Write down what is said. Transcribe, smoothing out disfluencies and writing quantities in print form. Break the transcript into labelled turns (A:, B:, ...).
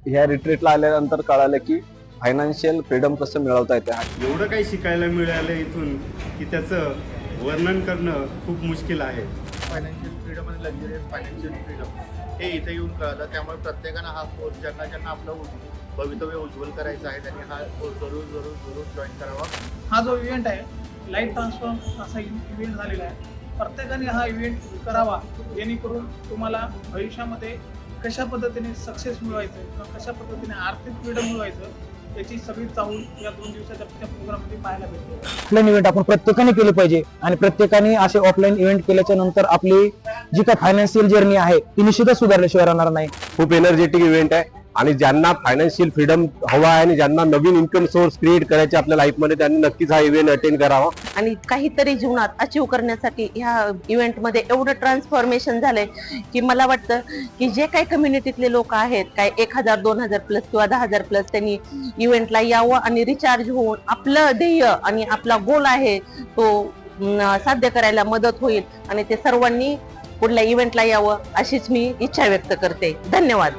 A: ह्या रिट्रीटला आल्यानंतर कळालं की फायनान्शियल फ्रीडम कसं मिळवता येते।
B: एवढं काही शिकायला मिळालं इथून की त्याचं वर्णन करणं खूप मुश्किल आहे।
C: फायनान्शियल फ्रीडम आणि लक्झरियस फायनान्शियल फ्रीडम हे इथे येऊन कळलं। त्यामुळे प्रत्येकानं हा कोर्स ज्यांना आपलं भवितव्य उज्ज्वल करायचं आहे त्यांनी हा कोर्स जरूर जॉईन करावा।
D: हा जो इव्हेंट आहे लाईफ ट्रान्सफॉर्म असा इव्हेंट झालेला आहे। प्रत्येकाने हा इव्हेंट करावा जेणेकरून तुम्हाला भविष्यामध्ये कशा पद्धतीने सक्सेस मिळवायचं किंवा कशा पद्धतीने आर्थिक फ्रीडम मिळवायचं याची सगळी चाहूल या 2 दिवसाच्या प्रोग्राममध्ये पाहायला भेटते।
E: ऑफलाईन इव्हेंट आपण प्रत्येकाने केले पाहिजे आणि प्रत्येकाने असे ऑफलाईन इव्हेंट केल्याच्या नंतर आपली जी काही फायनान्शियल जर्नी आहे ती निश्चितच सुधारल्याशिवाय राहणार नाही।
F: खूप एनर्जेटिक इव्हेंट आहे आणि ज्यांना फायनान्शियल फ्रीडम हवा आहे आणि ज्यांना नवीन इन्कम सोर्स क्रिएट करायचे आपल्या लाईफमध्ये त्यांनी नक्कीच हा इव्हेंट अटेंड करावा।
G: आणि काहीतरी जीवनात अचीव करण्यासाठी ह्या इव्हेंटमध्ये एवढं ट्रान्सफॉर्मेशन झालंय की मला वाटतं की जे काही कम्युनिटीतले लोक आहेत काय 1000 2000 प्लस किंवा 10,000 प्लस त्यांनी इव्हेंटला यावं आणि रिचार्ज होऊन आपलं ध्येय आणि आपला गोल आहे तो साध्य करायला मदत होईल आणि ते सर्वांनी पुढल्या इव्हेंटला यावं अशीच मी इच्छा व्यक्त करते। धन्यवाद।